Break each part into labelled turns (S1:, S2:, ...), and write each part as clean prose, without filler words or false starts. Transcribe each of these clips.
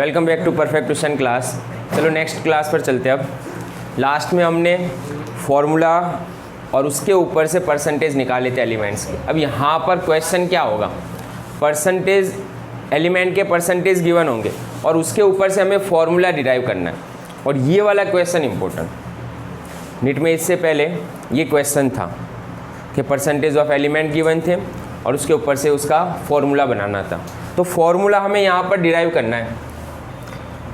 S1: Welcome back to perfect tuition class. चलो next class पर चलते हैं। अब लास्ट में हमने फॉर्मूला और उसके ऊपर से परसेंटेज निकाले थे एलिमेंट्स के। अब यहाँ पर क्वेश्चन क्या होगा, परसेंटेज एलिमेंट के परसेंटेज गिवन होंगे और उसके ऊपर से हमें फॉर्मूला डिराइव करना है। और ये वाला क्वेश्चन इंपॉर्टेंट, नीट में इससे पहले ये क्वेश्चन था कि परसेंटेज ऑफ एलिमेंट गिवन थे और उसके ऊपर से उसका फॉर्मूला बनाना था। तो फॉर्मूला हमें यहाँ पर डिराइव करना है।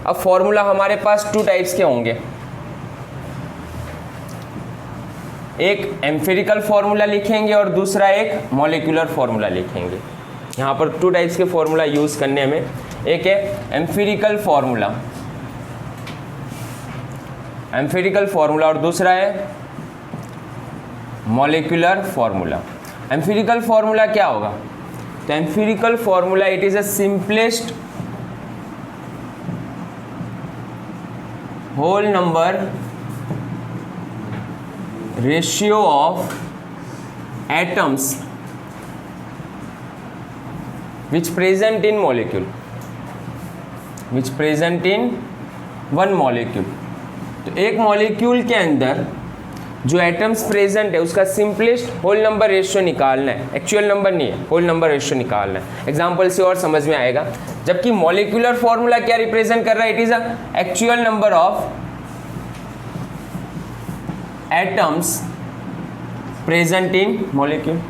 S1: अब फॉर्मूला हमारे पास टू टाइप्स के होंगे, एक एम्पिरिकल फॉर्मूला लिखेंगे और दूसरा एक मॉलिक्यूलर फॉर्मूला लिखेंगे। यहाँ पर टू टाइप्स के फॉर्मूला यूज़ करने हमें, एक है एम्पिरिकल फॉर्मूला और दूसरा है मॉलिक्यूलर फॉर्मूला। एम्पिरिकल फॉर्मूला क्या होगा, तो empirical formula it is a simplest whole number ratio of atoms which present in one molecule। तो एक मॉलिक्यूल के अंदर जो एटम्स प्रेजेंट है उसका सिंपलेस्ट होल नंबर रेशियो निकालना है, एक्चुअल नंबर नहीं है, होल नंबर रेशियो निकालना है। एग्जांपल से और समझ में आएगा। जबकि मॉलिक्यूलर फॉर्मूला क्या रिप्रेजेंट कर रहा है, it is a actual number of atoms present in molecule,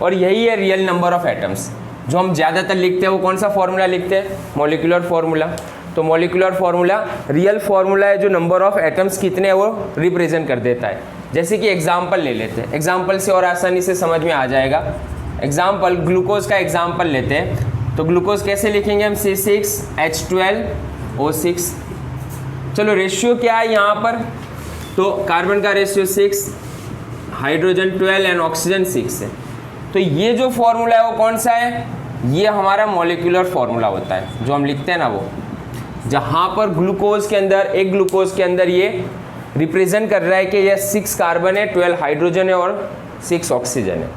S1: और यही है रियल नंबर ऑफ एटम्स। जो हम ज़्यादातर लिखते हैं वो कौन सा फॉर्मूला लिखते हैं, मॉलिक्यूलर फॉर्मूला। तो मॉलिक्यूलर फॉर्मूला रियल फॉर्मूला है जो नंबर ऑफ एटम्स कितने हैं वो रिप्रेजेंट कर देता है। जैसे कि एग्जांपल ले लेते हैं, एग्जांपल से और आसानी से समझ में आ जाएगा। एग्जांपल ग्लूकोज का एग्जांपल लेते हैं। तो ग्लूकोज कैसे लिखेंगे हम, C6H12O6। चलो रेशियो क्या है यहाँ पर, तो कार्बन का रेशियो 6, हाइड्रोजन 12 एंड ऑक्सीजन 6 है। तो ये जो फॉर्मूला है वो कौन सा है, ये हमारा मॉलिक्यूलर फॉर्मूला होता है जो हम लिखते हैं ना वो, जहाँ पर ग्लूकोज के अंदर, एक ग्लूकोज के अंदर ये रिप्रेजेंट कर रहा है कि ये 6 कार्बन है, 12 हाइड्रोजन है और 6 ऑक्सीजन है,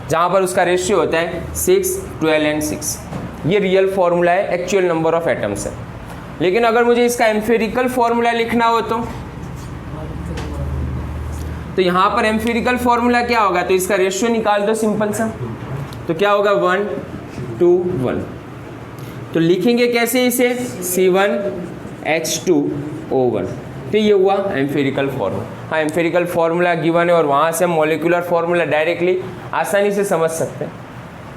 S1: जहाँ पर उसका रेशियो होता है 6, 12 एंड 6। ये रियल फॉर्मूला है, एक्चुअल नंबर ऑफ एटम्स है। लेकिन अगर मुझे इसका एम्पिरिकल फॉर्मूला लिखना हो तो यहाँ पर एम्पिरिकल फॉर्मूला क्या होगा, तो इसका रेशियो निकाल दो सिंपल सा। तो क्या होगा 1 to 1। तो लिखेंगे कैसे इसे, C1H2O1। तो ये हुआ एम्पिरिकल फॉर्मूला। हाँ, एम्पिरिकल फॉर्मूला गिवन है और वहाँ से हम मॉलिक्यूलर फॉर्मूला डायरेक्टली आसानी से समझ सकते हैं।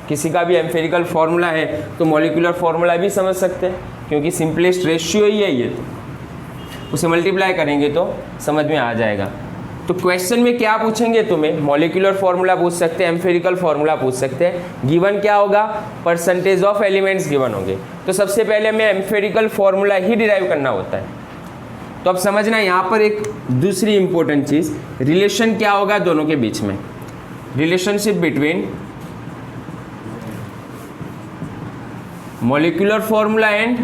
S1: किसी का भी एम्पिरिकल फॉर्मूला है तो मॉलिक्यूलर फॉर्मूला भी समझ सकते हैं, क्योंकि सिंपलेस्ट रेशियो ही है ये। तो उसे मल्टीप्लाई करेंगे तो समझ में आ जाएगा। तो क्वेश्चन में क्या पूछेंगे तुम्हें, मॉलिक्यूलर फॉर्मूला पूछ सकते हैं, एम्पिरिकल फॉर्मूला पूछ सकते हैं। गिवन क्या होगा, परसेंटेज ऑफ एलिमेंट्स गिवन होंगे। तो सबसे पहले हमें एम्पिरिकल फॉर्मूला ही डिराइव करना होता है। तो अब समझना यहाँ पर एक दूसरी इंपॉर्टेंट चीज़, रिलेशन क्या होगा दोनों के बीच में, relationship between molecular formula and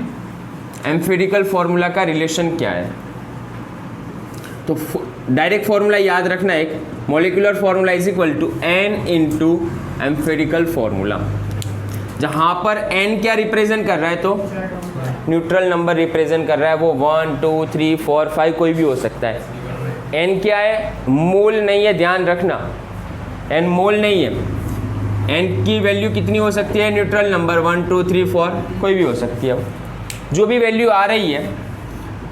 S1: empirical formula का रिलेशन क्या है। तो डायरेक्ट फॉर्मूला याद रखना, एक molecular formula is equal to n into empirical formula, जहाँ पर n क्या रिप्रेजेंट कर रहा है, तो न्यूट्रल नंबर रिप्रेजेंट कर रहा है। वो 1, 2, 3, 4, 5 कोई भी हो सकता है। n क्या है, मोल नहीं है, ध्यान रखना, n मोल नहीं है। n की वैल्यू कितनी हो सकती है, न्यूट्रल नंबर 1, 2, 3, 4 कोई भी हो सकती है। जो भी वैल्यू आ रही है,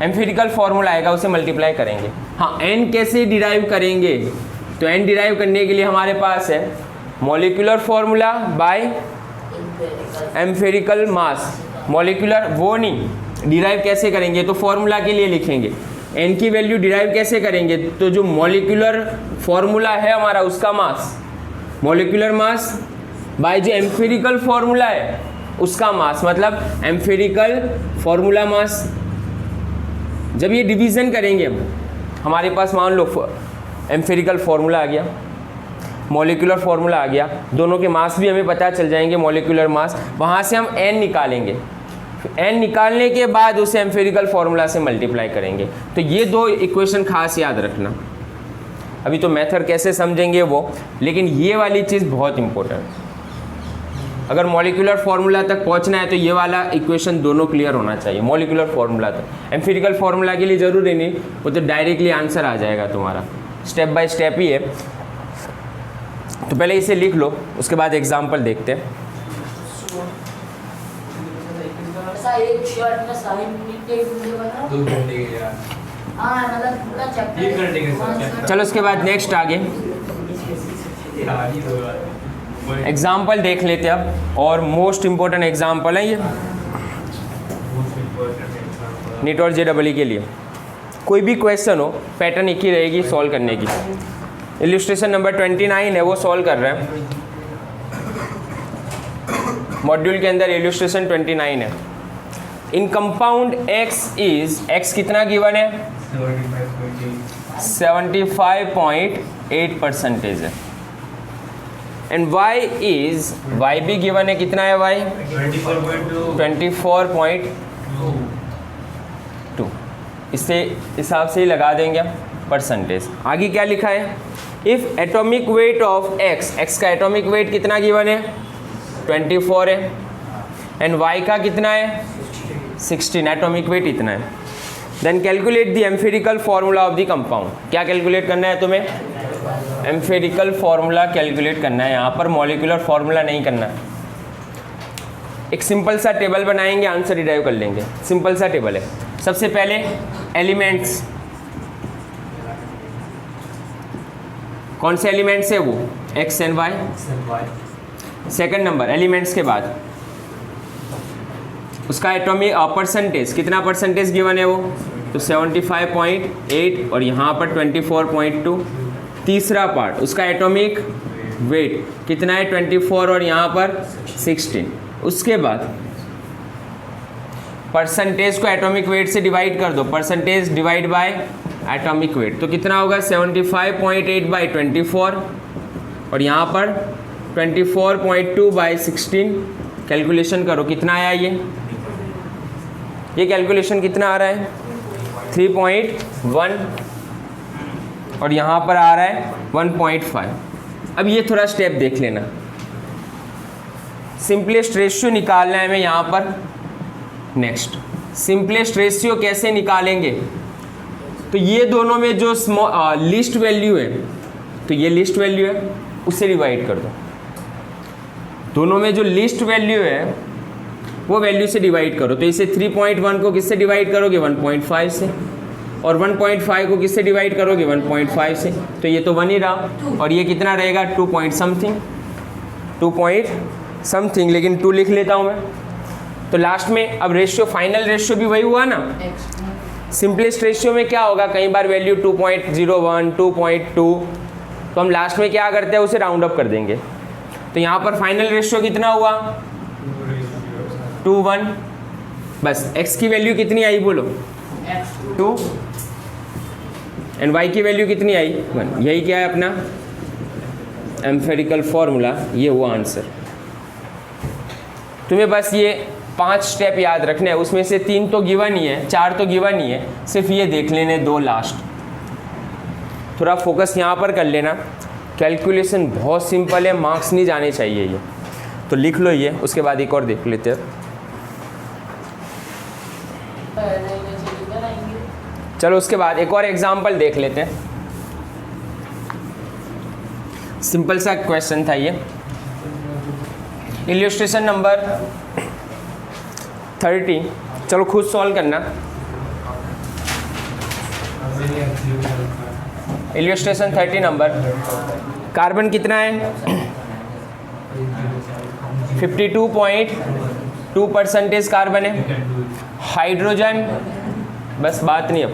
S1: एम्पिरिकल फॉर्मूला आएगा, उसे मल्टीप्लाई करेंगे। हाँ, n कैसे डिराइव करेंगे, तो n डिराइव करने के लिए हमारे पास है मॉलिक्यूलर फॉर्मूला बाय एम्पिरिकल मास। मॉलिक्यूलर वो नहीं, डिराइव कैसे करेंगे, तो फॉर्मूला के लिए लिखेंगे n की वैल्यू डिराइव कैसे करेंगे, तो जो मॉलिक्यूलर फॉर्मूला है हमारा उसका मास, मॉलिक्यूलर मास बाय जो एम्पिरिकल फॉर्मूला है उसका मास, मतलब एम्पिरिकल फॉर्मूला मास। जब ये डिवीज़न करेंगे हमारे पास, मान लो एम्पिरिकल फॉर्मूला आ गया, मॉलिक्यूलर फॉर्मूला आ गया, दोनों के मास भी हमें पता चल जाएंगे, मॉलिक्यूलर मास। वहाँ से हम n निकालेंगे, n निकालने के बाद उसे एम्पिरिकल फॉर्मूला से मल्टीप्लाई करेंगे। तो ये दो इक्वेशन खास याद रखना। अभी तो मेथड कैसे समझेंगे वो, लेकिन ये वाली चीज़ बहुत इंपॉर्टेंट। अगर मॉलिक्यूलर फार्मूला तक पहुंचना है तो ये वाला इक्वेशन दोनों क्लियर होना चाहिए मॉलिक्यूलर फार्मूला तक। एम्पिरिकल फार्मूला के लिए ज़रूरी नहीं, वो तो डायरेक्टली आंसर आ जाएगा तुम्हारा, स्टेप बाय स्टेप ही है। तो पहले इसे लिख लो, उसके बाद एग्जाम्पल देखते हैं।
S2: एक शर्ट में 7 मिनट के वीडियो बना 2 घंटे के यार। हां मतलब पूरा चैप्टर 1 घंटे के साथ।
S1: चलो उसके बाद नेक्स्ट आगे एग्जाम्पल देख लेते हैं अब, और मोस्ट इम्पोर्टेंट एग्जाम्पल है ये नीट और JEE के लिए। कोई भी क्वेश्चन हो पैटर्न एक ही रहेगी सॉल्व करने की। इलस्ट्रेशन नंबर 29 है, वो सॉल्व कर रहे हैं। मॉड्यूल के अंदर इलस्ट्रेशन 29 है। इन कंपाउंड x इज, x कितना गिवन है 75.8% है, एंड y इज, y भी गिवन है, कितना है y 24.2। इससे हिसाब से ही लगा देंगे परसेंटेज। आगे क्या लिखा है, if atomic weight of x, x का एटॉमिक वेट कितना गिवन है 24 है, एंड y का कितना है 16, एटॉमिक वेट इतना है। Then calculate the empirical formula of the compound. क्या कैलकुलेट करना है तुम्हें, एम्पिरिकल फार्मूला कैलकुलेट करना है, यहाँ पर मॉलिक्यूलर फार्मूला नहीं करना है। एक सिंपल सा टेबल बनाएंगे, आंसर डिराइव कर लेंगे। सिंपल सा टेबल है। सबसे पहले एलिमेंट्स, कौन से एलिमेंट्स है वो x and y। Second number elements के बाद उसका एटॉमिक परसेंटेज, कितना परसेंटेज गिवन है वो, तो 75.8 और यहाँ पर 24.2। तीसरा पार्ट उसका एटॉमिक वेट कितना है 24 और यहाँ पर 16। उसके बाद परसेंटेज को एटॉमिक वेट से डिवाइड कर दो, percentage divide by atomic weight, तो कितना होगा 75.8 बाई 24 और यहाँ पर 24.2 बाई 16। कैलकुलेशन करो कितना आया ये कैलकुलेशन कितना आ रहा है 3.1 और यहाँ पर आ रहा है 1.5। अब ये थोड़ा स्टेप देख लेना। सिंपलेस्ट रेशियो निकालना है हमें यहाँ पर। नेक्स्ट सिंपलेस्ट रेशियो कैसे निकालेंगे, तो ये दोनों में जो लिस्ट वैल्यू है, तो ये लिस्ट वैल्यू है, उससे डिवाइड कर दो। दोनों में जो लिस्ट वैल्यू है वो वैल्यू से डिवाइड करो। तो इसे 3.1 को किससे डिवाइड करोगे 1.5 से, और 1.5 को किससे डिवाइड करोगे 1.5 से, तो ये तो 1 ही रहा, और ये कितना रहेगा 2 पॉइंट समथिंग, लेकिन 2 लिख लेता हूँ मैं। तो लास्ट में अब रेशियो, फाइनल रेशियो भी वही हुआ ना। सिंपलेस्ट रेशियो में क्या होगा, कई बार वैल्यू 2.01, 2.2, तो हम लास्ट में क्या करते हैं उसे राउंड अप कर देंगे। तो यहाँ पर फाइनल रेशियो कितना हुआ 2:1। बस x की वैल्यू कितनी आई बोलो 2, एंड y की वैल्यू कितनी आई 1। यही क्या है अपना एम्पिरिकल फॉर्मूला, ये हुआ आंसर। तुम्हें बस ये 5 स्टेप याद रखने हैं, उसमें से 3 तो गिवन ही है, 4 तो गिवन ही है, सिर्फ ये देख लेने 2 लास्ट। थोड़ा फोकस यहाँ पर कर लेना। कैलकुलेशन बहुत सिंपल है, मार्क्स नहीं जाने चाहिए ये, तो लिख लो ये। उसके बाद एक और देख लेते हैं। चलो उसके बाद एक और एग्जाम्पल देख लेते हैं। सिंपल सा क्वेश्चन था ये। इलस्ट्रेशन नंबर 30, चलो खुद सॉल्व करना। इलस्ट्रेशन 30 नंबर, कार्बन कितना है 52.2% कार्बन है। हाइड्रोजन, बस बात नहीं, अब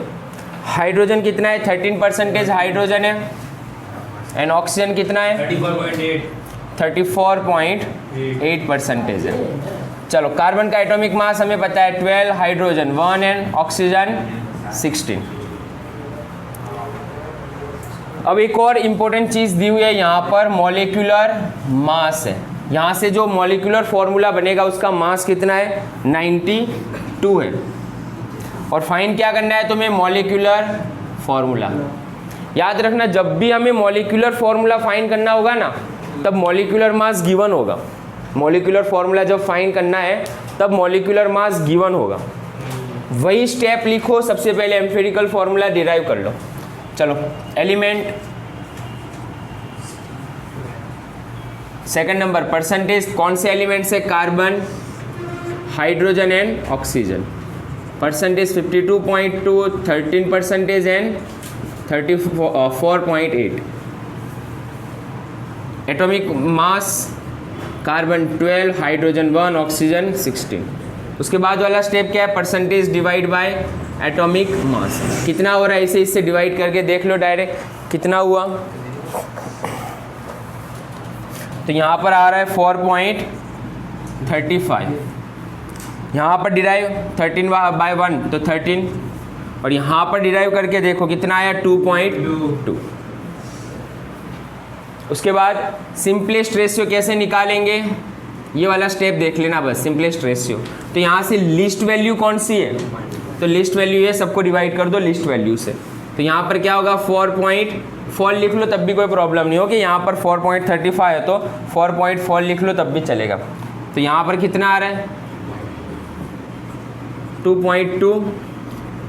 S1: हाइड्रोजन कितना है 13% हाइड्रोजन है, एंड ऑक्सीजन कितना है 34.8% है। चलो कार्बन का एटॉमिक मास हमें पता है 12, हाइड्रोजन 1 एंड ऑक्सीजन 16। अब एक और इम्पोर्टेंट चीज़ दी हुई है यहाँ पर, मॉलिक्यूलर मास है। यहाँ से जो मॉलिक्यूलर फॉर्मूला बनेगा उसका मास कितना है 92 है, और फाइंड क्या करना है तुम्हें मॉलिक्यूलर फॉर्मूला। याद रखना जब भी हमें मॉलिक्यूलर फॉर्मूला फाइंड करना होगा ना, तब मॉलिक्यूलर मास गिवन होगा। मॉलिक्यूलर फॉर्मूला जब फाइंड करना है तब मॉलिक्यूलर मास गिवन होगा, वही स्टेप लिखो, सबसे पहले एम्पिरिकल फॉर्मूला डिराइव कर लो। चलो एलिमेंट, सेकंड नंबर परसेंटेज, कौन से एलिमेंट से? Carbon, hydrogen and oxygen. Percentage 52.2, 13% and 34.8। Atomic mass carbon 12, hydrogen 1, oxygen 16। उसके बाद वाला स्टेप क्या है? Percentage divide by atomic mass. कितना हो रहा है इसे इससे डिवाइड करके देख लो डायरेक्ट कितना हुआ। तो यहाँ पर आ रहा है 4.35, यहाँ पर डिराइव 13/1 तो 13, और यहाँ पर डिराइव करके देखो कितना आया 2.2। उसके बाद सिंपलेस्ट रेशियो कैसे निकालेंगे, ये वाला स्टेप देख लेना बस, सिंपलेस्ट रेशियो। तो यहाँ से लिस्ट वैल्यू कौन सी है? तो लिस्ट वैल्यू है, सबको डिवाइड कर दो लिस्ट वैल्यू से। तो यहाँ पर क्या होगा 4.4 लिख लो तब भी कोई प्रॉब्लम नहीं होगी। यहाँ पर 4.35 है तो 4.4 लिख लो तब भी चलेगा। तो यहाँ पर कितना आ रहा है 2.2,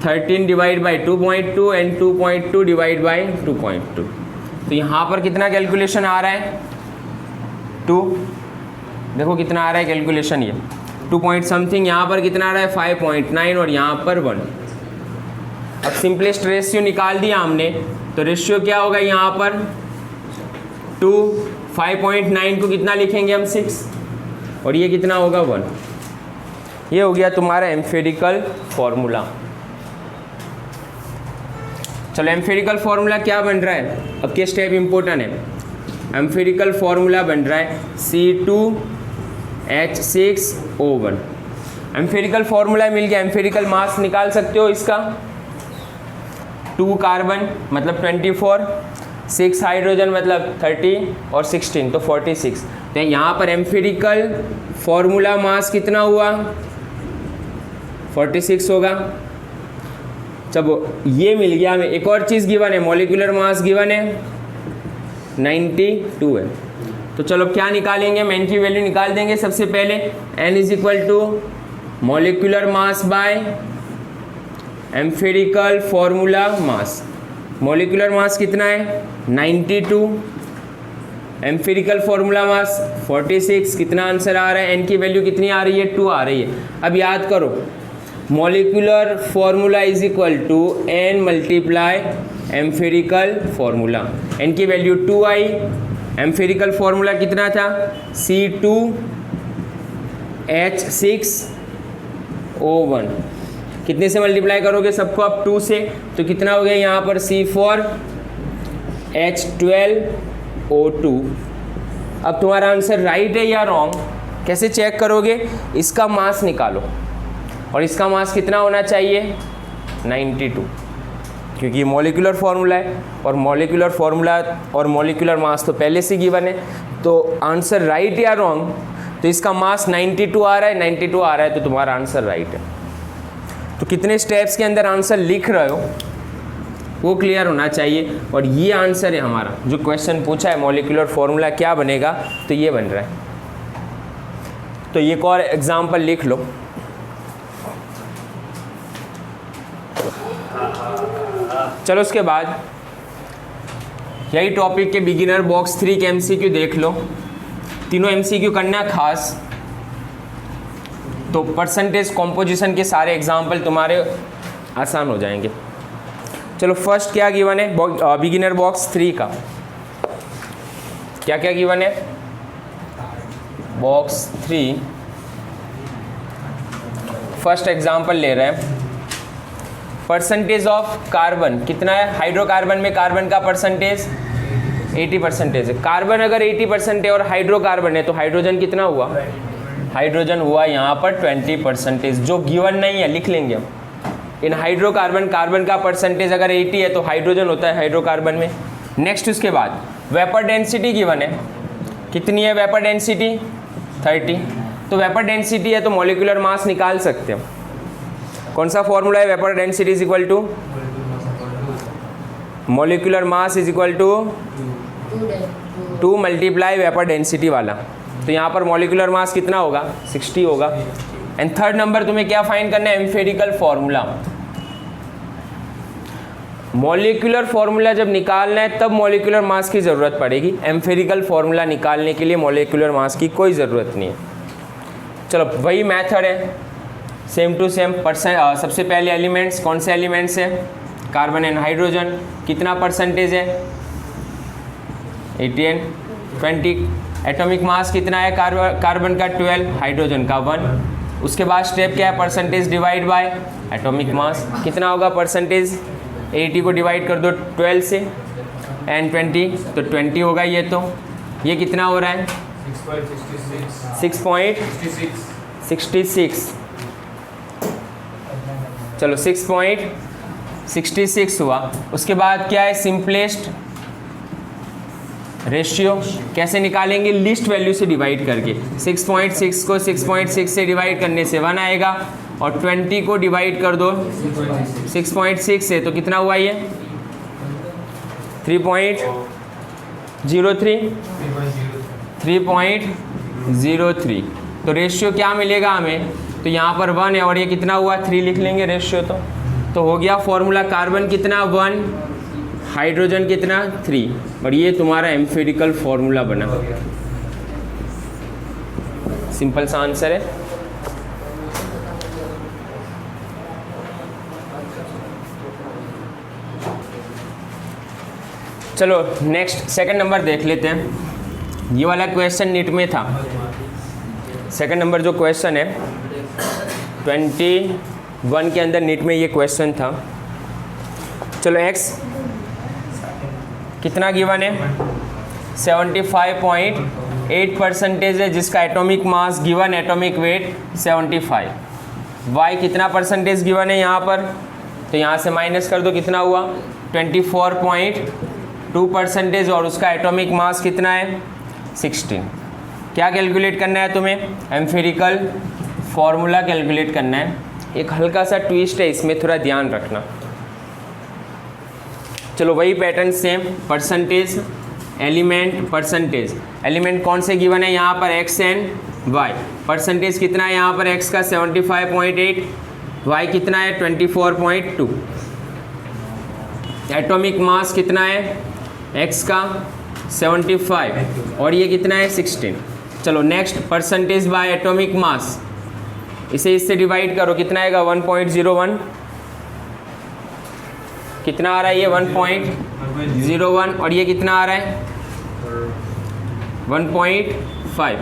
S1: 13 divide by 2.2 and 2.2 divide by 2.2। तो यहाँ पर कितना कैलकुलेशन आ रहा है 2, देखो कितना आ रहा है कैलकुलेशन, ये 2 पॉइंट समथिंग। यहाँ पर कितना आ रहा है 5.9 और यहाँ पर 1। अब सिंपलेस्ट रेशियो निकाल दिया हमने, तो रेशियो क्या होगा यहाँ पर 2, 5.9 को कितना लिखेंगे हम 6, और ये कितना होगा 1। ये हो गया तुम्हारा एम्पिरिकल फॉर्मूला। चलो एम्पिरिकल फॉर्मूला क्या बन रहा है, अब के स्टेप इंपॉर्टेंट है। एम्पिरिकल फॉर्मूला बन रहा है C2H6O1। एम्पिरिकल फॉर्मूला मिल गया। एम्पिरिकल मास निकाल सकते हो इसका, 2 कार्बन मतलब 24, 6 हाइड्रोजन मतलब 30 और 16 तो 46। तो यहाँ पर एम्पिरिकल फॉर्मूला मास कितना हुआ 46 होगा। जब ये मिल गया हमें, एक और चीज़ गिवन है, मॉलिक्यूलर मास गिवन है 92 है। तो चलो क्या निकालेंगे हम, एन की वैल्यू निकाल देंगे सबसे पहले। N is equal to molecular mass by empirical formula mass. Molecular mass कितना है 92, एम्पिरिकल फॉर्मूला मास 46। कितना आंसर आ रहा है, एन की वैल्यू कितनी आ रही है 2 आ रही है। अब याद करो molecular formula is equal to n multiply empirical formula. N की वैल्यू 2 आई, एम्पिरिकल फॉर्मूला कितना था C2H6O1। कितने से मल्टीप्लाई करोगे सबको अब 2 से, तो कितना हो गया यहाँ पर C4H12O2। अब तुम्हारा आंसर राइट है या रॉन्ग कैसे चेक करोगे, इसका मास निकालो, और इसका मास कितना होना चाहिए 92, क्योंकि ये मॉलिक्यूलर फार्मूला है, और मॉलिक्यूलर फार्मूला और मॉलिक्यूलर मास तो पहले से गिवन है। तो आंसर राइट या रॉन्ग, तो इसका मास 92 आ रहा है, 92 आ रहा है तो तुम्हारा आंसर राइट है। तो कितने स्टेप्स के अंदर आंसर लिख रहे हो वो क्लियर होना चाहिए, और ये आंसर है हमारा। जो क्वेश्चन पूछा है मॉलिक्यूलर फार्मूला क्या बनेगा, तो ये बन रहा है। तो ये एक और एग्जाम्पल लिख लो। चलो उसके बाद यही टॉपिक के बिगिनर बॉक्स 3 के MCQ देख लो। तीनों MCQ करना खास, तो परसेंटेज कॉम्पोजिशन के सारे एग्जाम्पल तुम्हारे आसान हो जाएंगे। चलो फर्स्ट क्या गिवन है बिगिनर बॉक्स 3 का, क्या क्या गिवन है बॉक्स 3। फर्स्ट एग्जाम्पल ले रहे हैं, परसेंटेज ऑफ कार्बन कितना है। हाइड्रोकार्बन में कार्बन का परसेंटेज 80% है। कार्बन अगर 80% है और हाइड्रोकार्बन है तो हाइड्रोजन कितना हुआ, हाइड्रोजन हुआ यहाँ पर 20%। जो गिवन नहीं है लिख लेंगे हम। इन हाइड्रोकार्बन कार्बन का परसेंटेज अगर 80 है तो हाइड्रोजन होता है हाइड्रोकार्बन में। नेक्स्ट उसके बाद वेपर डेंसिटी गिवन है, कितनी है वेपर डेंसिटी 30। तो वेपर डेंसिटी है तो मॉलिक्यूलर मास निकाल सकते हैं। कौन सा फॉर्मूला है, vapour density is equal to molecular mass is equal to 2 multiply vapour density वाला। तो यहाँ पर मॉलिक्यूलर मास कितना होगा, 60 होगा। एंड थर्ड नंबर तुम्हें क्या फाइंड करना है, एम्फेरिकल फॉर्मूला। मॉलिक्यूलर फॉर्मूला जब निकालना है तब मॉलिक्यूलर मास की ज़रूरत पड़ेगी, एम्फेरिकल फॉर्मूला निकालने के लिए मॉलिक्यूलर मास की कोई ज़रूरत नहीं है। चलो वही मेथड है, सेम टू सेम। सबसे पहले एलिमेंट्स, कौन से एलिमेंट्स है, कार्बन एंड हाइड्रोजन, कितना परसेंटेज है, 18, 20। एटॉमिक मास कितना है, कार्बन का 12, हाइड्रोजन का 1। उसके बाद स्टेप क्या है, percentage divide by atomic mass, कितना होगा परसेंटेज, 80 को डिवाइड कर दो 12 से एंड 20, तो 20 होगा ये। तो ये कितना हो रहा है, 6.66। चलो 6.66 हुआ। उसके बाद क्या है, सिंपलेस्ट रेशियो कैसे निकालेंगे, लिस्ट वैल्यू से डिवाइड करके। 6.6 को 6.6 से डिवाइड करने से 1 आएगा और 20 को डिवाइड कर दो 6.6 से, तो कितना हुआ ये, 3.03। तो रेशियो क्या मिलेगा हमें, तो यहाँ पर 1 है और ये कितना हुआ, 3 लिख लेंगे रेशियो। तो हो गया फॉर्मूला, कार्बन कितना 1, हाइड्रोजन कितना 3, और ये तुम्हारा एम्फेरिकल फॉर्मूला बना। सिंपल सा आंसर है। चलो नेक्स्ट सेकंड नंबर देख लेते हैं। ये वाला क्वेश्चन नीट में था। सेकंड नंबर जो क्वेश्चन है 21 के अंदर नीट में ये क्वेश्चन था। चलो एक्स कितना गिवन है, 75.8% है, जिसका atomic mass given atomic weight 75। Y कितना परसेंटेज गिवन है यहाँ पर, तो यहाँ से माइनस कर दो, कितना हुआ 24.2%, और उसका एटॉमिक मास कितना है 16। क्या कैलकुलेट करना है तुम्हें, एम्फेरिकल फॉर्मूला कैलकुलेट करना है। एक हल्का सा ट्विस्ट है इसमें, थोड़ा ध्यान रखना। चलो वही pattern same, percentage element percentage. Element कौन से गिवन है यहाँ पर, एक्स एंड वाई। परसेंटेज कितना है यहाँ पर, एक्स का 75.8, वाई कितना है 24.2। एटॉमिक मास कितना है, एक्स का 75 और ये कितना है 16। चलो next, percentage by atomic mass, इसे इससे डिवाइड करो, कितना आएगा 1.01। कितना आ रहा है ये 1.01, और ये कितना आ रहा है 1.5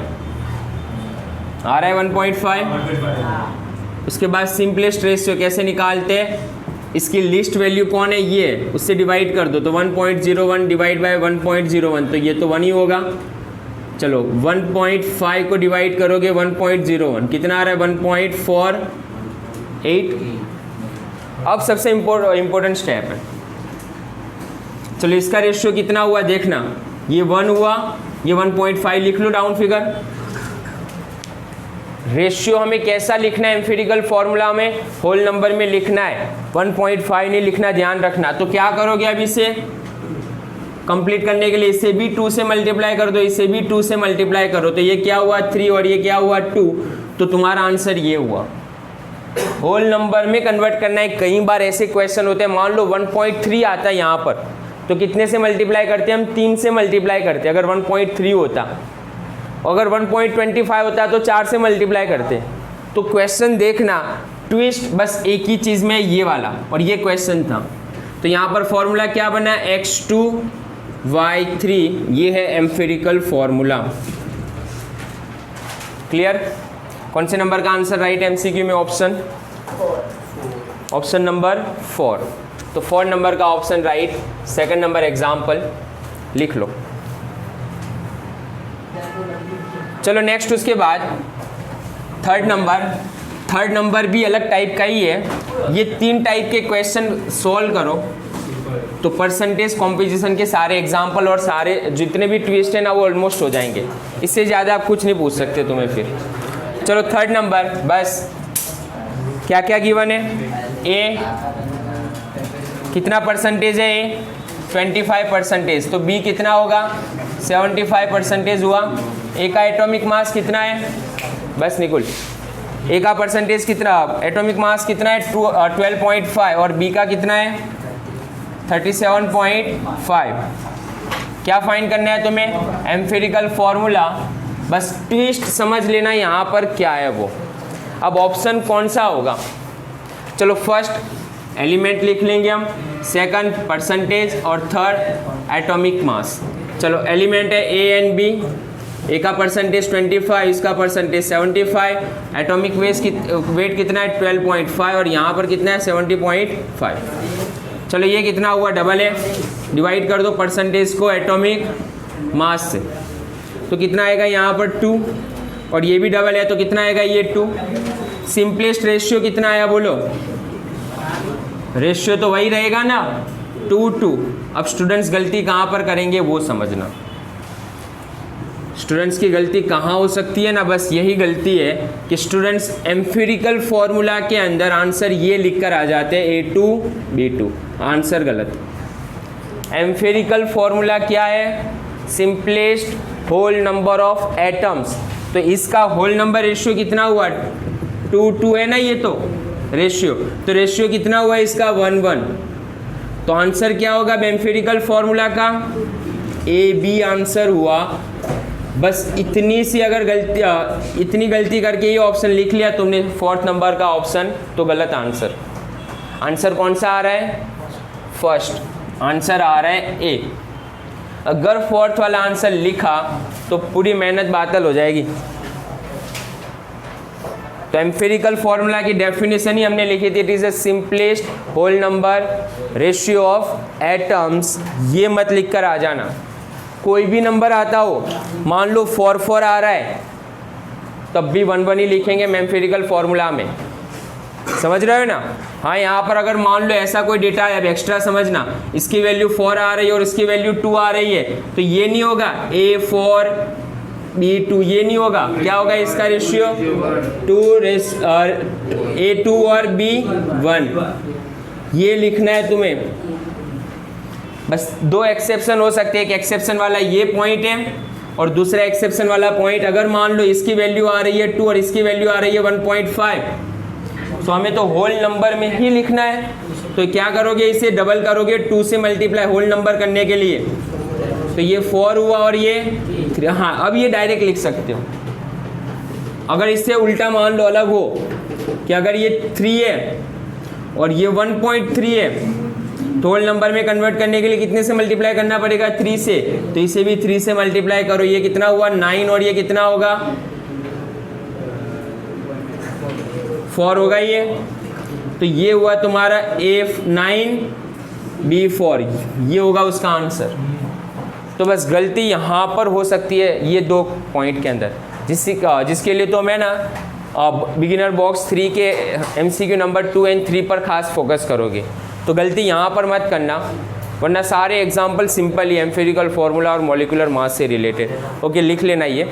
S1: आ रहा है 1.5। उसके बाद सिंपलेस्ट रेशियो कैसे निकालते हैं, इसकी लिस्ट वैल्यू कौन है, ये, उससे डिवाइड कर दो, तो 1.01 डिवाइड बाय 1.01, तो ये तो 1 ही होगा। चलो 1.5 को डिवाइड करोगे 1.01, कितना आ रहा है 1.48। अब सबसे इम्पोर्टेंट स्टेप है, चलो इसका रेशियो कितना हुआ देखना, ये 1 हुआ, ये 1.5 लिख लो डाउन फिगर। रेशियो हमें कैसा लिखना है, एम्फेरिकल फॉर्मूला में होल नंबर में लिखना है, 1.5 नहीं लिखना, ध्यान रखना। तो क्या करोगे, अब इसे कंप्लीट करने के लिए इसे भी 2 से मल्टीप्लाई कर दो, इसे भी 2 से मल्टीप्लाई करो, तो ये क्या हुआ 3 और ये क्या हुआ 2, तो तुम्हारा आंसर ये हुआ। होल नंबर में कन्वर्ट करना है। कई बार ऐसे क्वेश्चन होते हैं, मान लो 1.3 आता है यहाँ पर, तो कितने से मल्टीप्लाई करते हैं हम, 3 से मल्टीप्लाई करते हैं अगर 1.3 होता, अगर 1.25 होता है तो 4 से मल्टीप्लाई करते। तो क्वेश्चन देखना, ट्विस्ट बस एक ही चीज़ में, ये वाला और ये क्वेश्चन था। तो यहाँ पर फॉर्मूला क्या बना, x2 y3, ये है एम्फेरिकल फॉर्मूला। क्लियर। कौन से नंबर का आंसर राइट एमसीक्यू में, ऑप्शन नंबर 4। तो 4 नंबर का option right. Second number example लिख लो। चलो नेक्स्ट, उसके बाद थर्ड नंबर भी अलग टाइप का ही है। ये 3 टाइप के क्वेश्चन सोल्व करो तो परसेंटेज कॉम्पोजिशन के सारे एग्जाम्पल और सारे जितने भी ट्विस्ट है ना वो ऑलमोस्ट हो जाएंगे। इससे ज़्यादा आप कुछ नहीं पूछ सकते तुम्हें फिर। चलो थर्ड नंबर, बस क्या क्या गिवन है, ए कितना परसेंटेज है, ए 25%, तो बी कितना होगा 75% हुआ, ए का एटॉमिक मास कितना है, बस निकुल, ए का परसेंटेज कितना, एटॉमिक मास कितना है 12.5 और बी का कितना है 37.5। क्या फाइंड करना है तुम्हें, एम्पिरिकल फॉर्मूला, बस ट्विस्ट समझ लेना यहाँ पर क्या है वो। अब ऑप्शन कौन सा होगा, चलो फर्स्ट एलिमेंट लिख लेंगे हम, सेकंड परसेंटेज और थर्ड एटॉमिक मास। चलो एलिमेंट है ए एंड बी, ए का परसेंटेज 25, इसका परसेंटेज 75, एटॉमिक वेट कितना है 12.5 और यहाँ पर कितना है 70.5। चलो ये कितना हुआ, डबल है, डिवाइड कर दो परसेंटेज को एटॉमिक मास से, तो कितना आएगा यहाँ पर 2 और ये भी डबल है तो कितना आएगा ये 2। सिंपलेस्ट रेशियो कितना आया बोलो, रेशियो तो वही रहेगा ना 2:2। अब स्टूडेंट्स गलती कहाँ पर करेंगे वो समझना, स्टूडेंट्स की गलती कहाँ हो सकती है ना, बस यही गलती है कि स्टूडेंट्स एम्पिरिकल फॉर्मूला के अंदर आंसर ये लिखकर आ जाते हैं A2 B2, आंसर गलत। एम्पिरिकल फॉर्मूला क्या है, simplest whole number of atoms, तो इसका होल नंबर रेशियो कितना हुआ 2:2 है ना, ये तो रेशियो कितना हुआ इसका 1:1, तो आंसर क्या होगा एम्पिरिकल फॉर्मूला का AB आंसर हुआ। बस इतनी सी अगर इतनी गलती करके ये ऑप्शन लिख लिया तुमने फोर्थ नंबर का ऑप्शन, तो गलत आंसर। आंसर कौन सा आ रहा है, फर्स्ट आंसर आ रहा है ए। अगर फोर्थ वाला आंसर लिखा तो पूरी मेहनत बातल हो जाएगी। तो एम्पिरिकल फॉर्मूला की डेफिनेशन ही हमने लिखी थी, it is a simplest whole number ratio of atoms. ये मत लिख कर आ जाना, कोई भी नंबर आता हो, मान लो 4 आ रहा है तब भी 1:1 ही लिखेंगे एम्पिरिकल फॉर्मूला में, समझ रहे हो ना। हाँ यहाँ पर अगर मान लो ऐसा कोई डेटा है, अब एक्स्ट्रा समझना, इसकी वैल्यू 4 आ रही है और इसकी वैल्यू 2 आ रही है, तो ये नहीं होगा A4 B2, ये नहीं होगा, क्या होगा इसका रेशियो A2 और B1, ये लिखना है तुम्हें। बस 2 एक्सेप्शन हो सकते हैं, एक एक्सेप्शन वाला ये पॉइंट है और दूसरा एक्सेप्शन वाला पॉइंट, अगर मान लो इसकी वैल्यू आ रही है 2 और इसकी वैल्यू आ रही है 1.5, तो हमें तो होल नंबर में ही लिखना है, तो क्या करोगे, इसे डबल करोगे 2 से मल्टीप्लाई होल नंबर करने के लिए, तो ये 4 हुआ और ये 3। हाँ अब ये डायरेक्ट लिख सकते हो। अगर इससे उल्टा मान लो अलग हो कि अगर ये 3 है और ये 1.3 है, तो होल नंबर में कन्वर्ट करने के लिए कितने से मल्टीप्लाई करना पड़ेगा 3 से, तो इसे भी 3 से मल्टीप्लाई करो, ये कितना हुआ 9 और ये कितना होगा 4 होगा ये, तो ये हुआ तुम्हारा A9B4, ये होगा उसका आंसर। तो बस गलती यहाँ पर हो सकती है ये 2 पॉइंट के अंदर, जिसके लिए तो मैं ना बिगिनर बॉक्स 3 के MCQ नंबर 2 और 3 पर खास फोकस करोगे, तो गलती यहाँ पर मत करना, वरना सारे एग्जाम्पल सिंपल ही एम्पिरिकल फॉर्मूला और मॉलिक्यूलर मास से रिलेटेड। ओके लिख लेना ये।